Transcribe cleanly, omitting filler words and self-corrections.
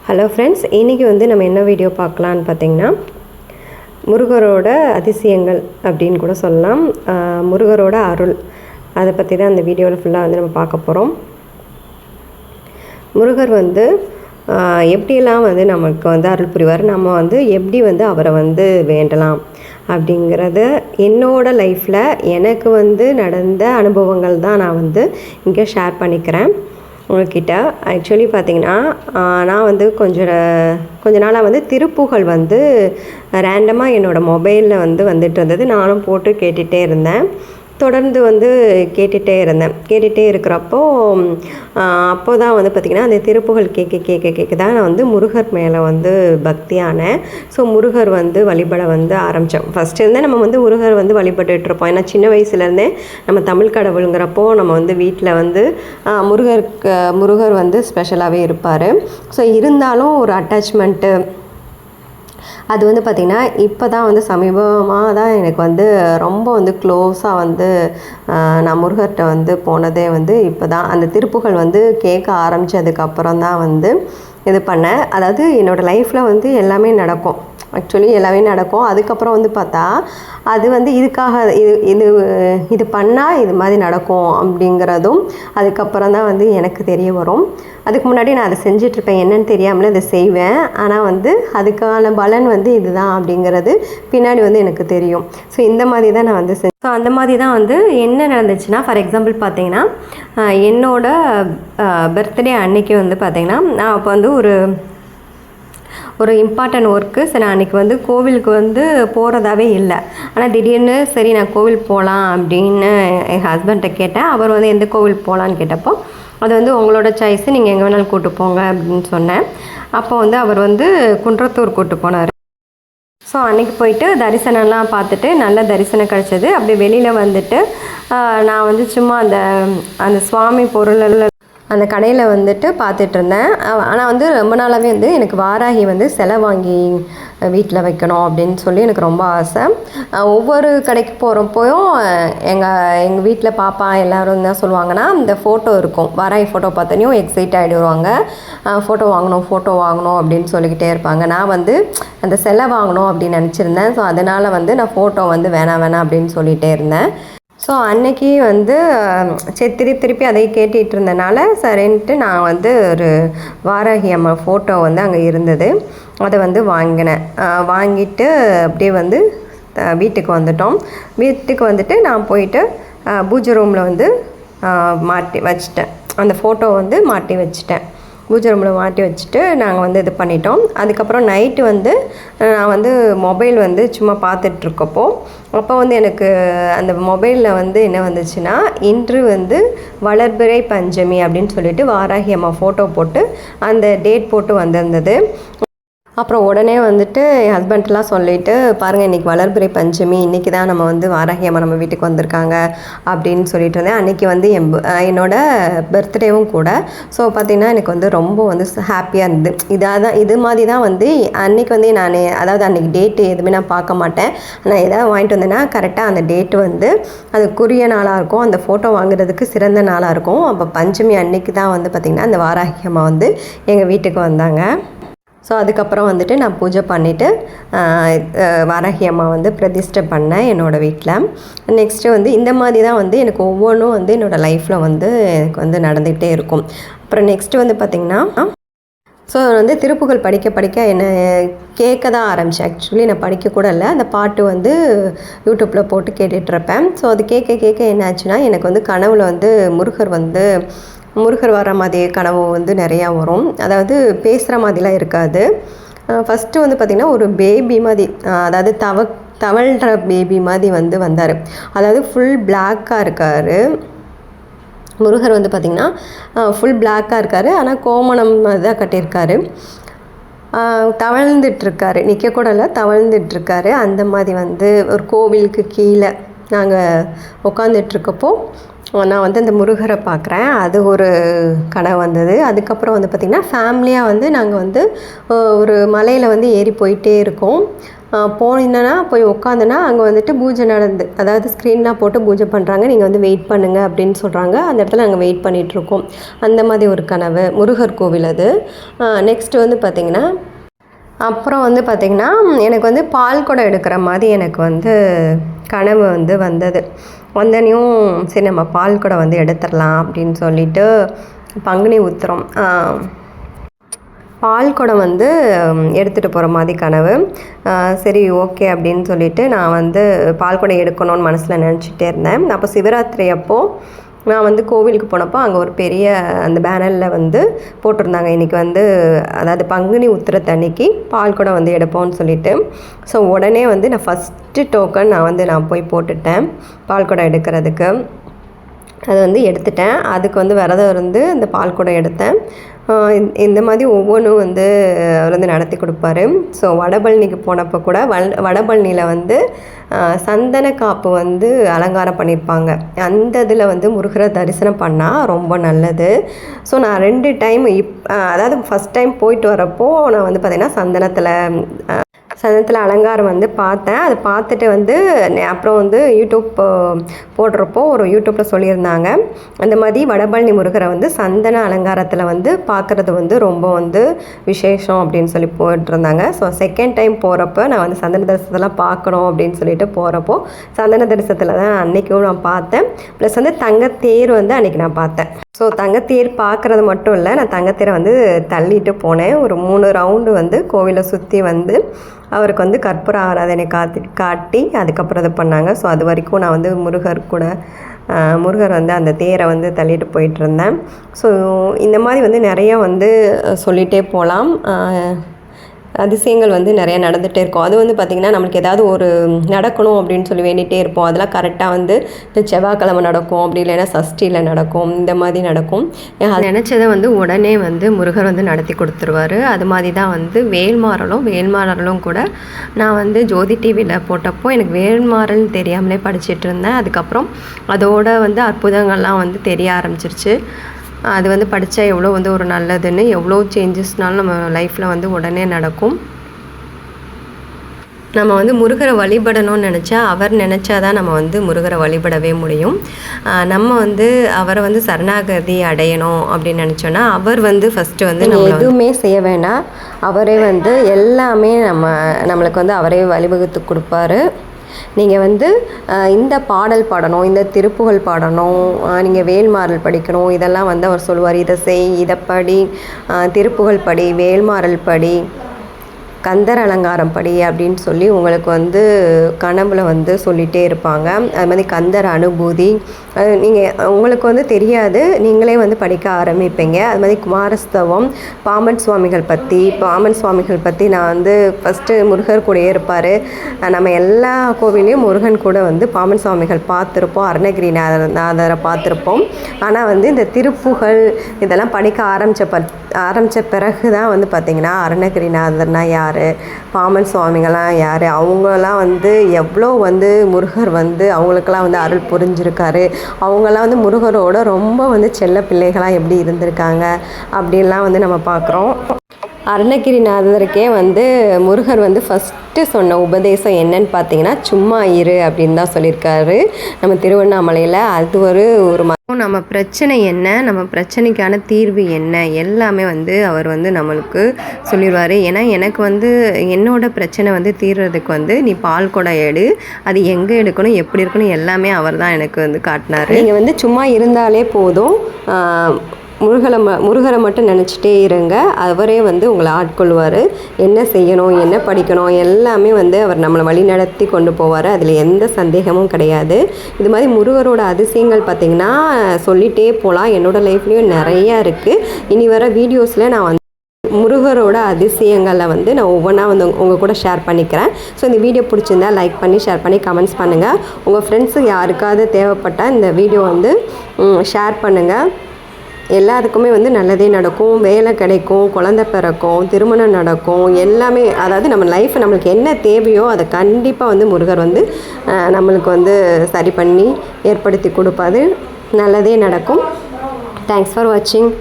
Hello friends, இன்றைக்கி நம்ம என்ன வீடியோ பார்க்கலான்னு பார்த்தீங்கன்னா, முருகரோட அதிசயங்கள் அப்படின்னு கூட சொல்லலாம். முருகரோட அருள், அதை பற்றி தான் இந்த வீடியோவில் ஃபுல்லாக நம்ம பார்க்க போகிறோம். முருகர் எப்படியெல்லாம் நமக்கு அருள் புரிவார், நம்ம எப்படி அவரை வேண்டலாம் அப்படிங்கிறத என்னோடய லைஃப்பில் எனக்கு நடந்த அனுபவங்கள் தான் நான் இங்கே ஷேர் பண்ணிக்கிறேன் உங்கள்கிட்ட. ஆக்சுவலி பார்த்திங்கன்னா, நான் கொஞ்ச நாளாக திருப்புகழ் ரேண்டமாக என்னோடய மொபைலில் வந்துட்டு இருந்தது. நானும் போட்டு கேட்டுகிட்டே இருந்தேன். தொடர்ந்து கேட்டுகிட்டே இருக்கிறப்போ அப்போ தான் பார்த்திங்கன்னா, அந்த திருப்புகழ் கேட்க தான் நான் முருகர் மேலே பக்தியானேன். ஸோ முருகர் வழிபட ஆரம்பித்தேன். ஃபஸ்ட்டு இருந்தே நம்ம முருகர் வழிபட்டுருப்போம். ஏன்னா சின்ன வயசுலேருந்தே நம்ம தமிழ் கடவுளுங்கிறப்போ நம்ம வீட்டில் முருகர் ஸ்பெஷலாகவே இருப்பார். ஸோ இருந்தாலும் ஒரு அட்டாச்மெண்ட்டு அது பார்த்திங்கன்னா, இப்போ தான் சமீபமாக தான் எனக்கு ரொம்ப க்ளோஸாக நான் முருகர்கிட்ட போனதே இப்போ தான். அந்த திருப்புகழ் கேட்க ஆரம்பித்ததுக்கப்புறம் தான் இது பண்ணேன். அதாவது என்னோடய லைஃப்பில் எல்லாமே நடக்கும். ஆக்சுவலி எல்லாமே நடக்கும். அதுக்கப்புறம் பார்த்தா அது இதுக்காக இது பண்ணால் இது மாதிரி நடக்கும் அப்படிங்கிறதும் அதுக்கப்புறம் தான் எனக்கு தெரிய வரும். அதுக்கு முன்னாடி நான் அதை செஞ்சிட்ருப்பேன், என்னன்னு தெரியாமலே அதை செய்வேன். ஆனால் அதுக்கான பலன் இதுதான் அப்படிங்கிறது பின்னாடி எனக்கு தெரியும். ஸோ இந்த மாதிரி தான் நான் ஸோ அந்த மாதிரி தான் என்ன நடந்துச்சுன்னா, ஃபார் எக்ஸாம்பிள் பார்த்தீங்கன்னா, என்னோடய பர்த்டே அன்னைக்கு பார்த்தீங்கன்னா, நான் அப்போ ஒரு இம்பார்ட்டன்ட் ஒர்க்கு. சரி, நான் அன்றைக்கி கோவிலுக்கு போகிறதாவே இல்லை. ஆனால் திடீர்னு சரி நான் கோவில் போகலாம் அப்படின்னு என் ஹஸ்பண்ட்டை கேட்டேன். அவர் எந்த கோவில் போகலான்னு கேட்டப்போ, அது உங்களோட சாய்ஸு, நீங்கள் எங்கே வேணாலும் கூப்பிட்டு போங்க அப்படின்னு சொன்னேன். அப்போ அவர் குன்றத்தூர் கூப்பிட்டு போனார். ஸோ அன்றைக்கி போயிட்டு தரிசனம்லாம் பார்த்துட்டு நல்ல தரிசனம் கிடச்சிது. அப்படி வெளியில் நான் சும்மா அந்த சுவாமி பொருளெல்லாம் அந்த கடையில் பார்த்துட்ருந்தேன். ஆனால் ரொம்ப நாளாகவே எனக்கு வாராகி சிலை வாங்கி வீட்டில் வைக்கணும் அப்படின்னு சொல்லி எனக்கு ரொம்ப ஆசை. ஒவ்வொரு கடைக்கு போகிறப்போயும் எங்கள் வீட்டில் பாப்பா எல்லோரும் என்ன சொல்லுவாங்கன்னா, இந்த ஃபோட்டோ இருக்கும், வாராகி ஃபோட்டோ பார்த்தோன்னையும் எக்ஸைட் ஆகிடுவாங்க. ஃபோட்டோ வாங்கணும் அப்படின்னு சொல்லிக்கிட்டே இருப்பாங்க. நான் அந்த சிலை வாங்கணும் அப்படின்னு நினச்சிருந்தேன். ஸோ அதனால் நான் ஃபோட்டோ வேணாம் அப்படின்னு சொல்லிகிட்டே இருந்தேன். ஸோ அன்னைக்கு சரி திருப்பி அதை கேட்டுகிட்டு இருந்தனால சரின்ட்டு நான் ஒரு வாராகி அம்மா ஃபோட்டோ அங்கே இருந்தது. அதை வாங்கினேன். வாங்கிட்டு அப்படியே வீட்டுக்கு வந்துட்டோம். வீட்டுக்கு நான் போயிட்டு பூஜை ரூமில் மாட்டி வச்சிட்டேன். அந்த ஃபோட்டோ மாட்டி வச்சிட்டேன். பூஜை ரூமில் மாட்டி வச்சுட்டு நாங்கள் இது பண்ணிட்டோம். அதுக்கப்புறம் நைட்டு நான் மொபைல் சும்மா பார்த்துட்ருக்கப்போ அப்போ எனக்கு அந்த மொபைலில் என்ன வந்துச்சுன்னா, இன்று வளர்பிறை பஞ்சமி அப்படின்னு சொல்லிட்டு வாராகி அம்மா ஃபோட்டோ போட்டு அந்த டேட் போட்டு வந்திருந்தது. அப்புறம் உடனே என் ஹஸ்பண்ட்லாம் சொல்லிவிட்டு, பாருங்கள் இன்றைக்கி வளர்பிறை பஞ்சமி, இன்றைக்கி தான் நம்ம வாராகி அம்மா நம்ம வீட்டுக்கு வந்திருக்காங்க அப்படின்னு சொல்லிட்டு இருந்தேன். அன்றைக்கி என்னோடய பர்த்டேவும் கூட. ஸோ பார்த்திங்கன்னா எனக்கு ரொம்ப ஹாப்பியாக இருந்தது. இது மாதிரி தான் அன்றைக்கி நான் அதாவது அன்றைக்கி டேட்டு எதுவுமே நான் பார்க்க மாட்டேன். நான் எதாவது வாங்கிட்டு வந்தேன்னா கரெக்டாக அந்த டேட்டு அதுக்குரிய நாளாக இருக்கும். அந்த ஃபோட்டோ வாங்குறதுக்கு சிறந்த நாளாக இருக்கும். அப்போ பஞ்சமி அன்றைக்கி தான் பார்த்திங்கன்னா அந்த வாராகி அம்மா எங்கள் வீட்டுக்கு வந்தாங்க. ஸோ அதுக்கப்புறம் நான் பூஜை பண்ணிவிட்டு வாராகி அம்மா பிரதிஷ்டை பண்ணேன் என்னோடய வீட்டில். நெக்ஸ்ட்டு இந்த மாதிரி தான் எனக்கு ஒவ்வொன்றும் என்னோடய லைஃப்பில் எனக்கு நடந்துகிட்டே இருக்கும். அப்புறம் நெக்ஸ்ட்டு பார்த்திங்கன்னா, ஸோ திருப்புகழ் படிக்க என்ன கேட்க தான் ஆரம்பித்தேன். ஆக்சுவலி நான் படிக்கக்கூட இல்லை, அந்த பாட்டு யூடியூப்பில் போட்டு கேட்டுட்ருப்பேன். ஸோ அது கேட்க என்ன ஆச்சுன்னா, எனக்கு கனவில் முருகர் வர மாதிரி கனவு நிறையா வரும். அதாவது பேசுகிற மாதிரிலாம் இருக்காது. ஃபஸ்ட்டு பார்த்திங்கன்னா ஒரு பேபி மாதிரி, அதாவது தவழ்கிற பேபி மாதிரி வந்தார். அதாவது ஃபுல் பிளாக்காக இருக்கார் முருகர். பார்த்திங்கன்னா ஃபுல் பிளாக்காக இருக்கார். ஆனால் கோமணம் தான் கட்டியிருக்காரு. தவழ்ந்துட்டுருக்காரு, நிற்கக்கூட இல்லை, தவழ்ந்துட்டுருக்காரு. அந்த மாதிரி ஒரு கோவிலுக்கு கீழே நாங்கள் உட்காந்துட்ருக்கப்போ நான் அந்த முருகரை பார்க்குறேன். அது ஒரு கனவு வந்தது. அதுக்கப்புறம் பார்த்திங்கன்னா ஃபேமிலியாக நாங்கள் ஒரு மலையில் ஏறி போயிட்டே இருக்கோம். போனீங்கன்னா போய் உட்காந்துனா அங்கே வந்துட்டு பூஜை நடந்து, அதாவது ஸ்க்ரீன்லாம் போட்டு பூஜை பண்ணுறாங்க, நீங்கள் வந்து வெயிட் பண்ணுங்கள் அப்படின்னு சொல்கிறாங்க. அந்த இடத்துல நாங்கள் வெயிட் பண்ணிகிட்ருக்கோம். அந்த மாதிரி ஒரு கனவு. முருகர் கோவில் அது. நெக்ஸ்ட்டு வந்து பார்த்திங்கன்னா, அப்புறம் வந்து பார்த்திங்கன்னா எனக்கு வந்து பால் குடம் எடுக்கிற மாதிரி எனக்கு வந்து கனவு வந்து வந்தது. வந்தனையும் சரி நம்ம பால் குடம் வந்து எடுத்துடலாம் அப்படின்னு சொல்லிட்டு பங்குனி உத்திரம் பால் குடம் வந்து எடுத்துகிட்டு போகிற மாதிரி கனவு. சரி ஓகே அப்படின்னு சொல்லிட்டு நான் வந்து பால் குடம் எடுக்கணும்னு மனசில் நினச்சிட்டே இருந்தேன். அப்போ சிவராத்திரி அப்போது நான் வந்து கோவிலுக்கு போனப்போ அங்கே ஒரு பெரிய அந்த பேனரில் வந்து போட்டிருந்தாங்க, இன்றைக்கி வந்து அதாவது பங்குனி உத்திரத்தன்னைக்கு பால் குடம் வந்து எடுப்போம்னு சொல்லிட்டு. ஸோ உடனே வந்து நான் ஃபஸ்ட்டு டோக்கன் நான் போய் போட்டுட்டேன் பால் குடம் எடுக்கிறதுக்கு. அது வந்து எடுத்துட்டேன். அதுக்கு வந்து விரதம் இருந்து இந்த பால் குடம் எடுத்தேன். இந்த மாதிரி ஒவ்வொன்றும் வந்து அவர் வந்து நடத்தி கொடுப்பாரு. ஸோ வடபழனிக்கு போனப்போ கூட வடபழனியில் வந்து சந்தன காப்பு வந்து அலங்காரம் பண்ணியிருப்பாங்க. அந்த இதில் வந்து முருகரை தரிசனம் பண்ணால் ரொம்ப நல்லது. ஸோ நான் 2 டைம் அதாவது ஃபஸ்ட் டைம் போயிட்டு வரப்போ நான் வந்து பார்த்திங்கன்னா சந்தனத்தில் அலங்காரம் வந்து பார்த்தேன். அதை பார்த்துட்டு வந்து அப்புறம் வந்து யூடியூப் போடுறப்போ ஒரு யூடியூப்பில் சொல்லியிருந்தாங்க, அந்த மாதிரி வடபழனி முருகரை வந்து சந்தன அலங்காரத்தில் வந்து பார்க்குறது வந்து ரொம்ப வந்து விசேஷம் அப்படின்னு சொல்லி போட்டிருந்தாங்க. ஸோ செகண்ட் டைம் போகிறப்போ நான் வந்து சந்தன தரிசனத்தெல்லாம் பார்க்கணும் அப்படின்னு சொல்லிட்டு போகிறப்போ சந்தன தரிசனத்தில் தான் அன்றைக்கும் நான் பார்த்தேன். ப்ளஸ் வந்து தங்கத்தேர் வந்து அன்றைக்கி நான் பார்த்தேன். ஸோ தங்கத்தேர் பார்க்குறது மட்டும் இல்லை, நான் தங்கத்தேரை வந்து தள்ளிட்டு போனேன். ஒரு 3 ரவுண்டு வந்து கோவிலை சுற்றி வந்து அவருக்கு வந்து கற்பூர ஆராதனை காட்டி அதுக்கப்புறம் இது பண்ணாங்க. ஸோ அது வரைக்கும் நான் வந்து முருகர் வந்து அந்த தேரை வந்து தள்ளிட்டு போயிட்டுருந்தேன். ஸோ இந்த மாதிரி வந்து நிறையா வந்து சொல்லிகிட்டே போகலாம். அதிசயங்கள் வந்து நிறையா நடந்துகிட்டே இருக்கும். அது வந்து பார்த்திங்கன்னா நம்மளுக்கு ஏதாவது ஒரு நடக்கணும் அப்படின்னு சொல்லி வேண்டிகிட்டே இருப்போம். அதெல்லாம் கரெக்டாக வந்து இந்த செவ்வாய்க்கிழமை நடக்கும், அப்படி இல்லைன்னா சஷ்டியில் நடக்கும், இந்த மாதிரி நடக்கும். நினச்சதை வந்து உடனே வந்து முருகர் வந்து நடத்தி கொடுத்துருவார். அது மாதிரி தான் வந்து வேல்மாறலும் கூட நான் வந்து ஜோதி டிவியில் போட்டப்போ எனக்கு வேல்மாறல்னு தெரியாமலே படிச்சுட்டு இருந்தேன். அதுக்கப்புறம் அதோட வந்து அற்புதங்கள்லாம் வந்து தெரிய ஆரம்பிச்சிருச்சு. அது வந்து படித்தா எவ்வளோ வந்து ஒரு நல்லதுன்னு, எவ்வளோ சேஞ்சஸ்னாலும் நம்ம லைஃப்பில் வந்து உடனே நடக்கும். நம்ம வந்து முருகரை வழிபடணும்னு நினச்சா அவர் நினச்சாதான் நம்ம வந்து முருகரை வழிபடவே முடியும். நம்ம வந்து அவரை வந்து சரணாகதி அடையணும் அப்படின்னு நினச்சோன்னா அவர் வந்து ஃபஸ்ட்டு வந்து நம்ம எதுவுமே செய்ய வேண்டாம், அவரே வந்து எல்லாமே நம்மளுக்கு வந்து அவரே வழிவகுத்து கொடுப்பாரு. நீங்கள் வந்து இந்த பாடல் பாடணும், இந்த திருப்புகழ் பாடணும், நீங்கள் வேல்மாறல் படிக்கணும், இதெல்லாம் வந்து அவர் சொல்லுவார். இதை செய், இதை படி, திருப்புகழ் படி, வேல்மாறல் படி, கந்தர் அலங்காரம் படி அப்படின்னு சொல்லி உங்களுக்கு வந்து கனவுல வந்து சொல்லிகிட்டே இருப்பாங்க. அது மாதிரி கந்தர் அனுபூதி நீங்கள் உங்களுக்கு வந்து தெரியாது, நீங்களே வந்து படிக்க ஆரம்பிப்பீங்க. அது மாதிரி குமாரஸ்தவம், பாம்பன் சுவாமிகள் பற்றி நான் வந்து ஃபஸ்ட்டு முருகர் கூடயே இருப்பார். நம்ம எல்லா கோவிலையும் முருகன் கூட வந்து பாம்பன் சுவாமிகள் பார்த்துருப்போம், அருணகிரிநாதரை பார்த்துருப்போம். ஆனால் வந்து இந்த திருப்புகழ் இதெல்லாம் படிக்க ஆரம்பித்த பிறகு தான் வந்து பார்த்திங்கன்னா அருணகிரிநாதர்னா யார், பாம்பன் சுவாமிகள்லாம் யார், அவங்களாம் வந்து எவ்வளோ வந்து முருகர் வந்து அவங்களுக்கெல்லாம் வந்து அருள் புரிஞ்சிருக்காரு, அவங்கெல்லாம் வந்து முருகரோட ரொம்ப வந்து செல்ல பிள்ளைகளாக எப்படி இருந்திருக்காங்க அப்படின்லாம் வந்து நம்ம பார்க்குறோம். அருணகிரிநாதருக்கே வந்து முருகர் வந்து ஃபஸ்ட்டு சொன்ன உபதேசம் என்னன்னு பார்த்தீங்கன்னா சும்மா இரு அப்படின்னு தான் சொல்லியிருக்காரு நம்ம திருவண்ணாமலையில். அது ஒரு நம்ம பிரச்சனை என்ன, நம்ம பிரச்சனைக்கான தீர்வு என்ன, எல்லாமே வந்து அவர் வந்து நம்மளுக்கு சொல்லிடுவார். ஏன்னா எனக்கு வந்து என்னோடய பிரச்சனை வந்து தீர்றதுக்கு வந்து நீ பால் குடம் எடு, அது எங்கே எடுக்கணும், எப்படி இருக்கணும், எல்லாமே அவர் தான் எனக்கு வந்து காட்டினார். நீங்கள் வந்து சும்மா இருந்தாலே போதும், முருகரை மட்டும் நினச்சிட்டே இருங்க, அவரே வந்து உங்களை ஆட்கொள்வார். என்ன செய்யணும், என்ன படிக்கணும், எல்லாமே வந்து அவர் நம்மளை வழி நடத்தி கொண்டு போவார். அதில் எந்த சந்தேகமும் கிடையாது. இது மாதிரி முருகரோட அதிசயங்கள் பார்த்திங்கன்னா சொல்லிகிட்டே போகலாம். என்னோடய லைஃப்லேயும் நிறையா இருக்குது. இனி வர வீடியோஸில் நான் வந்து முருகரோட அதிசயங்களை வந்து நான் ஒவ்வொன்றா வந்து உங்கள் கூட ஷேர் பண்ணிக்கிறேன். ஸோ இந்த வீடியோ பிடிச்சிருந்தா லைக் பண்ணி ஷேர் பண்ணி கமெண்ட்ஸ் பண்ணுங்கள். உங்கள் ஃப்ரெண்ட்ஸுக்கு யாருக்காவது தேவைப்பட்டால் இந்த வீடியோ வந்து ஷேர் பண்ணுங்கள். எல்லாத்துக்குமே வந்து நல்லதே நடக்கும், வேலை கிடைக்கும், குழந்தை பிறக்கும், திருமணம் நடக்கும், எல்லாமே. அதாவது நம்ம லைஃப் நம்மளுக்கு என்ன தேவையோ அதை கண்டிப்பாக வந்து முருகர் வந்து நம்மளுக்கு வந்து சரி பண்ணி ஏற்படுத்தி கொடுப்பாரு. நல்லதே நடக்கும். தேங்க்ஸ் ஃபார் வாட்சிங்.